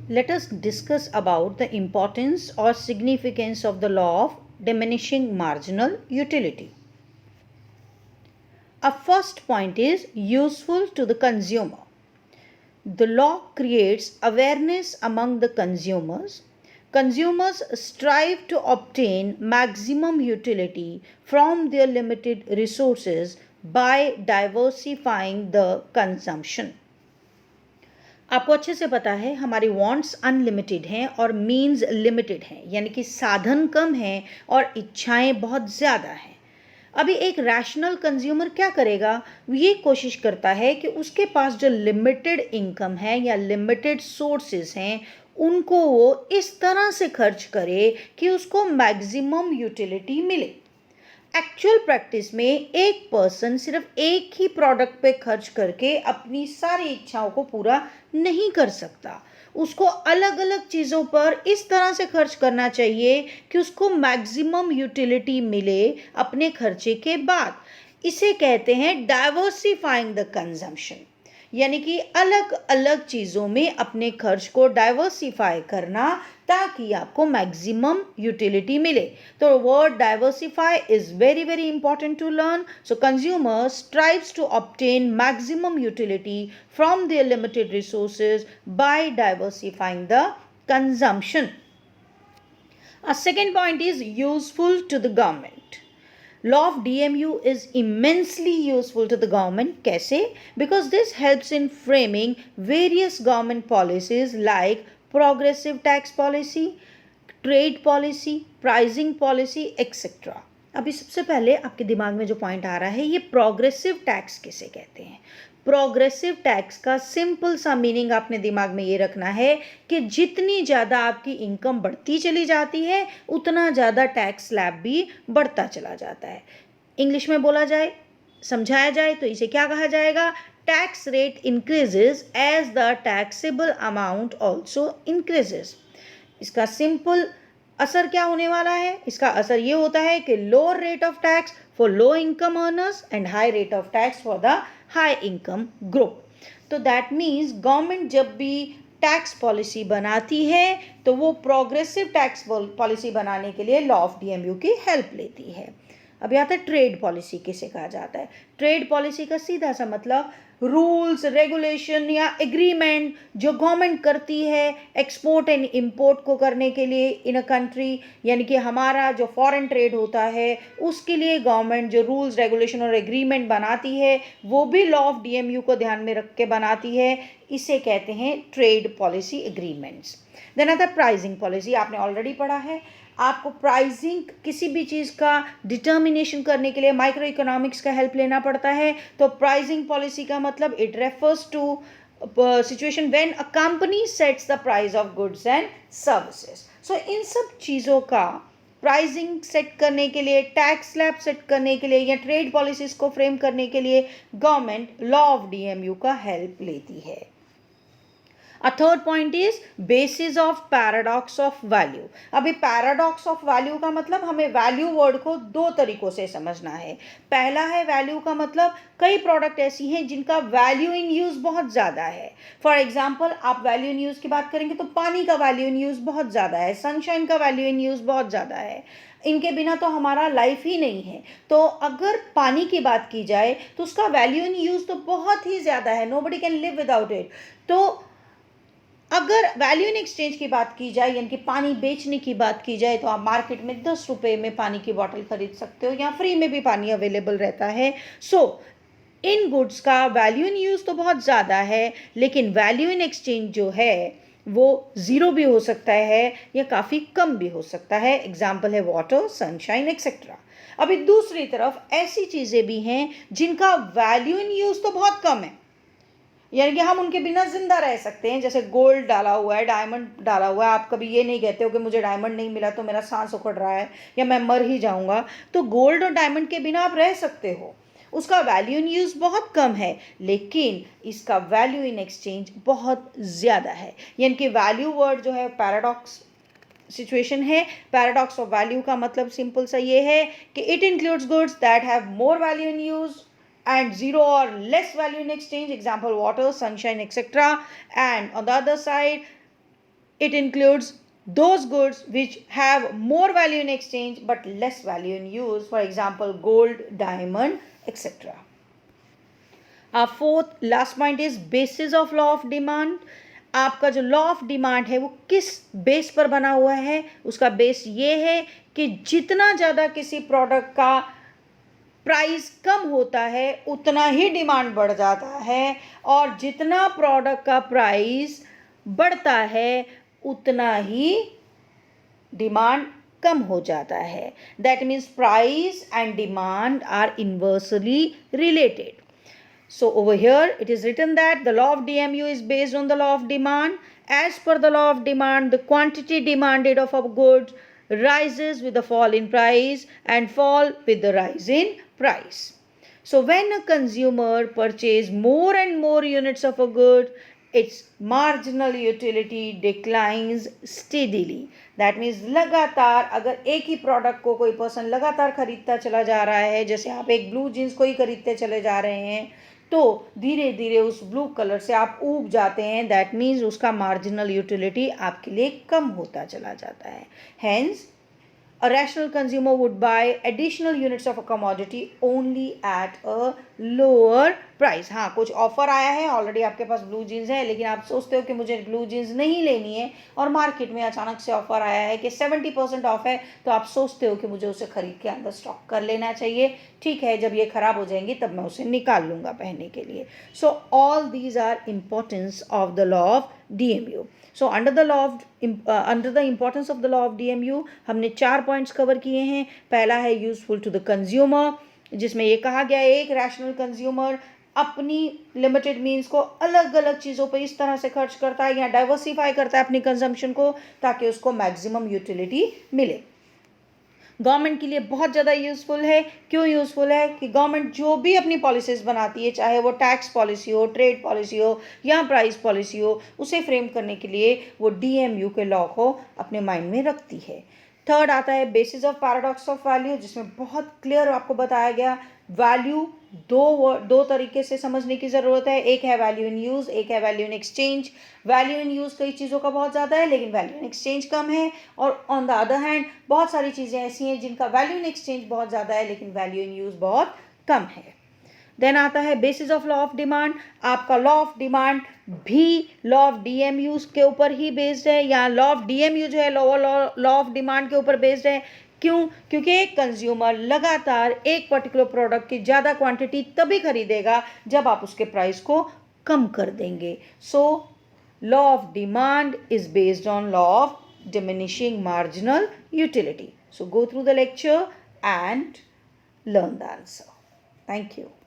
Let us discuss about the importance or significance of the law of diminishing marginal utility. Our first point is useful to the consumer. The law creates awareness among the consumers. Consumers strive to obtain maximum utility from their limited resources by diversifying the consumption. आपको अच्छे से पता है हमारे wants unlimited हैं और means limited हैं, यानी कि साधन कम हैं और इच्छाएं बहुत ज़्यादा हैं। अभी एक रैशनल कंज्यूमर क्या करेगा? ये कोशिश करता है कि उसके पास जो लिमिटेड इनकम है या लिमिटेड सोर्सेज हैं उनको वो इस तरह से खर्च करे कि उसको मैक्सिमम यूटिलिटी मिले। एक्चुअल प्रैक्टिस में एक पर्सन सिर्फ एक ही प्रोडक्ट पे खर्च करके अपनी सारी इच्छाओं को पूरा नहीं कर सकता। उसको अलग अलग चीज़ों पर इस तरह से खर्च करना चाहिए कि उसको मैक्सिमम यूटिलिटी मिले अपने खर्चे के बाद। इसे कहते हैं डाइवर्सिफाइंग द कंजम्पशन, यानी कि अलग अलग चीज़ों में अपने खर्च को डाइवर्सिफाई करना ताकि आपको मैक्सिमम यूटिलिटी मिले। तो word diversify is very very important to learn. So consumer strives to obtain maximum utility from their limited resources by diversifying the consumption. A second point is useful to the government. Law of DMU is immensely useful to the government. कैसे? Because this helps in framing various government policies like progressive tax policy, trade policy, pricing policy, etc. अभी सबसे पहले आपके दिमाग में जो point आ रहा है, ये प्रोग्रेसिव टैक्स किसे कहते हैं? प्रोग्रेसिव टैक्स का सिंपल सा मीनिंग आपने दिमाग में ये रखना है कि जितनी ज़्यादा आपकी इनकम बढ़ती चली जाती है उतना ज़्यादा टैक्स स्लैब भी बढ़ता चला जाता है। इंग्लिश में बोला जाए, समझाया जाए तो इसे क्या कहा जाएगा? Tax rate increases as the taxable amount also increases. इसका सिंपल असर क्या होने वाला है? इसका असर ये होता है कि lower rate of tax for low income earners and high rate of tax for the high income group. तो दैट मीन्स गवर्नमेंट जब भी टैक्स पॉलिसी बनाती है तो वो प्रोग्रेसिव टैक्स पॉलिसी बनाने के लिए लॉ ऑफ डीएमयू की हेल्प लेती है। अब आता है ट्रेड पॉलिसी किसे कहा जाता है? ट्रेड पॉलिसी का सीधा सा मतलब रूल्स, रेगुलेशन या एग्रीमेंट जो गवर्नमेंट करती है एक्सपोर्ट एंड इंपोर्ट को करने के लिए इन अ कंट्री, यानी कि हमारा जो फॉरेन ट्रेड होता है उसके लिए गवर्नमेंट जो रूल्स, रेगुलेशन और एग्रीमेंट बनाती है वो भी लॉ ऑफ डीएमयू को ध्यान में रख के बनाती है। इसे कहते हैं ट्रेड पॉलिसी एग्रीमेंट्स। देन आता है प्राइसिंग पॉलिसी। आपने ऑलरेडी पढ़ा है, आपको प्राइसिंग किसी भी चीज़ का डिटर्मिनेशन करने के लिए माइक्रो इकोनॉमिक्स का हेल्प लेना पड़ता है। तो प्राइसिंग पॉलिसी का मतलब it refers to situation when a company sets the price of goods and services. So इन सब चीज़ों का प्राइसिंग सेट करने के लिए, टैक्स स्लैब सेट करने के लिए या ट्रेड पॉलिसीज को फ्रेम करने के लिए गवर्नमेंट लॉ ऑफ डीएमयू का हेल्प लेती है। A third point is basis of paradox of value. अभी paradox of value का मतलब हमें value word को दो तरीकों से समझना है। पहला है value का मतलब कई प्रोडक्ट ऐसी हैं जिनका value in use बहुत ज़्यादा है। फॉर एग्जाम्पल आप value in use की बात करेंगे तो पानी का value in use बहुत ज़्यादा है, सनशाइन का value in use बहुत ज़्यादा है, इनके बिना तो हमारा लाइफ ही नहीं है। तो अगर पानी की बात की जाए तो उसका वैल्यू इन यूज़ तो बहुत ही ज़्यादा है, nobody can live without it. तो अगर वैल्यू इन एक्सचेंज की बात की जाए, यानी कि पानी बेचने की बात की जाए, तो आप मार्केट में 10 रुपये में पानी की बॉटल खरीद सकते हो या फ्री में भी पानी अवेलेबल रहता है। सो इन गुड्स का वैल्यू इन यूज़ तो बहुत ज़्यादा है, लेकिन वैल्यू इन एक्सचेंज जो है वो ज़ीरो भी हो सकता है या काफ़ी कम भी हो सकता है। एग्जाम्पल है वाटर, सनशाइन एक्सेट्रा। अभी दूसरी तरफ ऐसी चीज़ें भी हैं जिनका वैल्यू इन यूज़ तो बहुत कम है, यानी कि हम उनके बिना जिंदा रह सकते हैं। जैसे गोल्ड डाला हुआ है, डायमंड डाला हुआ है, आप कभी ये नहीं कहते हो कि मुझे डायमंड नहीं मिला तो मेरा सांस उखड़ रहा है या मैं मर ही जाऊंगा। तो गोल्ड और डायमंड के बिना आप रह सकते हो। उसका वैल्यू इन यूज़ बहुत कम है, लेकिन इसका वैल्यू इन एक्सचेंज बहुत ज़्यादा है। यानी कि वैल्यू वर्ड जो है पैराडॉक्स सिचुएशन है। पैराडॉक्स ऑफ वैल्यू का मतलब सिंपल सा ये है कि it includes goods that have more value in use and zero or less value in exchange, example water, sunshine, etc. And on the other side, It includes those goods which have more value in exchange but less value in use, for example gold, diamond, etc. Our fourth last point is basis of law of demand. आपका जो law of demand है वो किस base पर बना हुआ है? उसका बेस ये है कि जितना ज़्यादा किसी प्रोडक्ट का प्राइस कम होता है उतना ही डिमांड बढ़ जाता है, और जितना प्रोडक्ट का प्राइस बढ़ता है उतना ही डिमांड कम हो जाता है. That means price and demand are inversely related. So over here it is written that the law of DMU is based on the law of demand. As per the law of demand, the quantity demanded of a good rises with the fall in price and fall with the rise in price. So when a consumer purchases more and more units of a good, its marginal utility declines steadily. That means लगातार अगर एक ही product को कोई person लगातार खरीदता चला जा रहा है, जैसे आप एक ब्लू जीन्स को ही खरीदते चले जा रहे हैं, तो धीरे धीरे उस ब्लू कलर से आप ऊब जाते हैं. दैट मीन्स उसका मार्जिनल यूटिलिटी आपके लिए कम होता चला जाता है. Hence a rational consumer would buy additional units of a commodity only at a lower price. हाँ, कुछ ऑफर आया है, ऑलरेडी आपके पास ब्लू जीन्स है, लेकिन आप सोचते हो कि मुझे ब्लू जीन्स नहीं लेनी है, और मार्केट में अचानक से ऑफर आया है कि 70% ऑफ है, तो आप सोचते हो कि मुझे उसे खरीद के अंदर स्टॉक कर लेना चाहिए. ठीक है, जब ये खराब हो जाएंगी तब मैं उसे निकाल लूँगा पहनने के लिए. So all these are importance of the law of DMU. So under the importance of the law of DMU हमने 4 पॉइंट्स कवर किए हैं. पहला है यूजफुल टू द कंज्यूमर, जिसमें ये कहा गया है एक रैशनल कंज्यूमर अपनी लिमिटेड मीन्स को अलग अलग चीज़ों पर इस तरह से खर्च करता है या डाइवर्सिफाई करता है अपनी कंजम्पशन को, ताकि उसको मैक्सिमम यूटिलिटी मिले. गवर्नमेंट के लिए बहुत ज़्यादा यूज़फुल है. क्यों यूज़फुल है? कि गवर्नमेंट जो भी अपनी पॉलिसीज़ बनाती है, चाहे वो टैक्स पॉलिसी हो, ट्रेड पॉलिसी हो या प्राइस पॉलिसी हो, उसे फ्रेम करने के लिए वो DMU के लॉ को अपने माइंड में रखती है. थर्ड आता है basis of paradox of value, जिसमें बहुत क्लियर आपको बताया गया वैल्यू दो तरीके से समझने की ज़रूरत है. एक है वैल्यू इन यूज़, एक है value in exchange. Value in use कई चीज़ों का बहुत ज़्यादा है, लेकिन वैल्यू इन एक्सचेंज कम है. और ऑन द अदर हैंड बहुत सारी चीज़ें ऐसी हैं जिनका वैल्यू इन एक्सचेंज बहुत ज़्यादा है, लेकिन वैल्यू इन यूज़ बहुत कम है. देन आता है basis of law of demand. आपका लॉ ऑफ डिमांड भी लॉ ऑफ DMU के ऊपर ही बेस्ड है, या लॉ ऑफ DMU जो है लॉ ऑफ डिमांड के ऊपर बेस्ड है. क्यों? क्योंकि एक कंज्यूमर लगातार एक पर्टिकुलर प्रोडक्ट की ज़्यादा क्वांटिटी तभी खरीदेगा जब आप उसके प्राइस को कम कर देंगे. So law of demand is based on law of diminishing marginal utility. So go through the lecture and learn the answer. Thank you.